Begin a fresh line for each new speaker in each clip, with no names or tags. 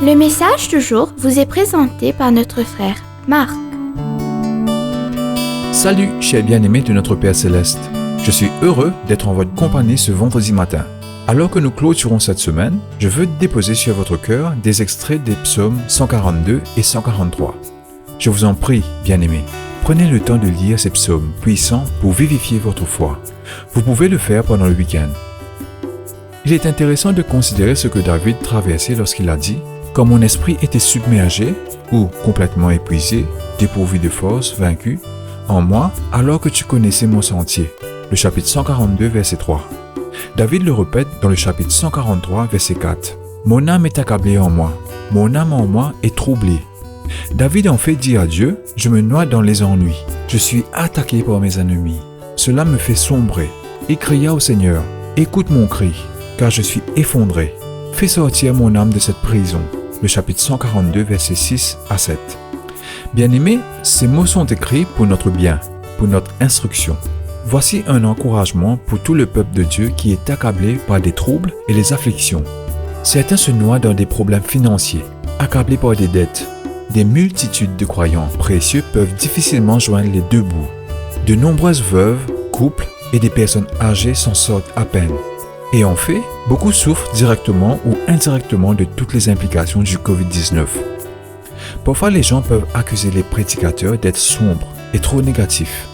Le message du jour vous est présenté par notre frère Marc.
Salut, chers bien-aimés de notre Père Céleste. Je suis heureux d'être en votre compagnie ce vendredi matin. Alors que nous clôturons cette semaine, je veux déposer sur votre cœur des extraits des psaumes 142 et 143. Je vous en prie, bien-aimés, prenez le temps de lire ces psaumes puissants pour vivifier votre foi. Vous pouvez le faire pendant le week-end. Il est intéressant de considérer ce que David traversait lorsqu'il a dit « Quand mon esprit était submergé ou complètement épuisé, dépourvu de force, vaincu, en moi, alors que tu connaissais mon sentier. » Le chapitre 142, verset 3. David le répète dans le chapitre 143, verset 4. « Mon âme est accablée en moi, mon âme en moi est troublée. » David en fait dit à Dieu « Je me noie dans les ennuis, je suis attaqué par mes ennemis. Cela me fait sombrer. » Il cria au Seigneur « Écoute mon cri, car je suis effondré. Fais sortir mon âme de cette prison. » Le chapitre 142, versets 6 à 7. Bien-aimés, ces mots sont écrits pour notre bien, pour notre instruction. Voici un encouragement pour tout le peuple de Dieu qui est accablé par des troubles et les afflictions. Certains se noient dans des problèmes financiers, accablés par des dettes. Des multitudes de croyants précieux peuvent difficilement joindre les deux bouts. De nombreuses veuves, couples et des personnes âgées s'en sortent à peine. Et en fait, beaucoup souffrent directement ou indirectement de toutes les implications du Covid-19. Parfois, les gens peuvent accuser les prédicateurs d'être sombres et trop négatifs.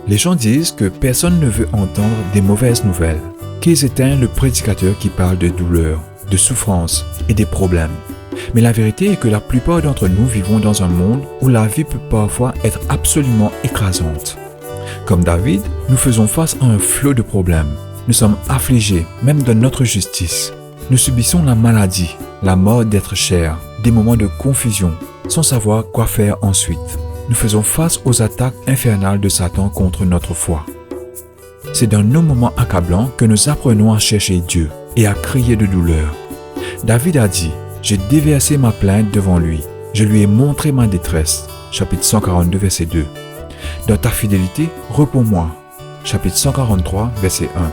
Les gens disent que personne ne veut entendre des mauvaises nouvelles, qu'ils éteignent le prédicateur qui parle de douleur, de souffrance et des problèmes. Mais la vérité est que la plupart d'entre nous vivons dans un monde où la vie peut parfois être absolument écrasante. Comme David, nous faisons face à un flot de problèmes. Nous sommes affligés, même de notre justice. Nous subissons la maladie, la mort d'être chers, des moments de confusion, sans savoir quoi faire ensuite. Nous faisons face aux attaques infernales de Satan contre notre foi. C'est dans nos moments accablants que nous apprenons à chercher Dieu et à crier de douleur. David a dit « J'ai déversé ma plainte devant lui, je lui ai montré ma détresse. » Chapitre 142, verset 2. « Dans ta fidélité, réponds-moi. » Chapitre 143, verset 1.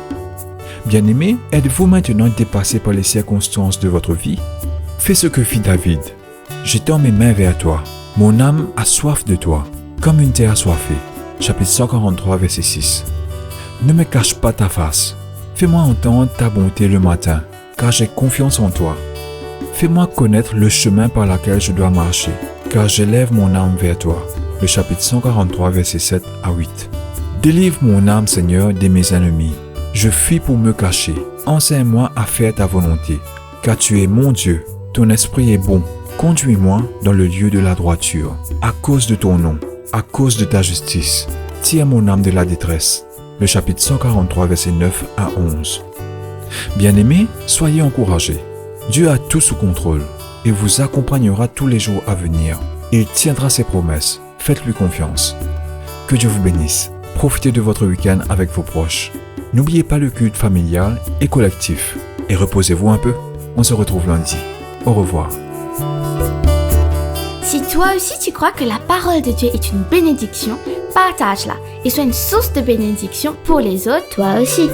Bien-aimés, êtes-vous maintenant dépassé par les circonstances de votre vie? Fais ce que fit David. J'étends mes mains vers toi. Mon âme a soif de toi, comme une terre assoiffée. Chapitre 143, verset 6. Ne me cache pas ta face. Fais-moi entendre ta bonté le matin, car j'ai confiance en toi. Fais-moi connaître le chemin par lequel je dois marcher, car j'élève mon âme vers toi. Le chapitre 143, verset 7 à 8. Délivre mon âme, Seigneur, de mes ennemis. Je fuis pour me cacher. Enseigne-moi à faire ta volonté, car tu es mon Dieu. Ton esprit est bon. Conduis-moi dans le lieu de la droiture, à cause de ton nom, à cause de ta justice. Tire mon âme de la détresse. Le chapitre 143, verset 9 à 11. Bien-aimés, soyez encouragés. Dieu a tout sous contrôle et vous accompagnera tous les jours à venir. Il tiendra ses promesses. Faites-lui confiance. Que Dieu vous bénisse. Profitez de votre week-end avec vos proches. N'oubliez pas le culte familial et collectif. Et reposez-vous un peu. On se retrouve lundi. Au revoir.
Si toi aussi tu crois que la parole de Dieu est une bénédiction, partage-la et sois une source de bénédiction pour les autres, toi aussi.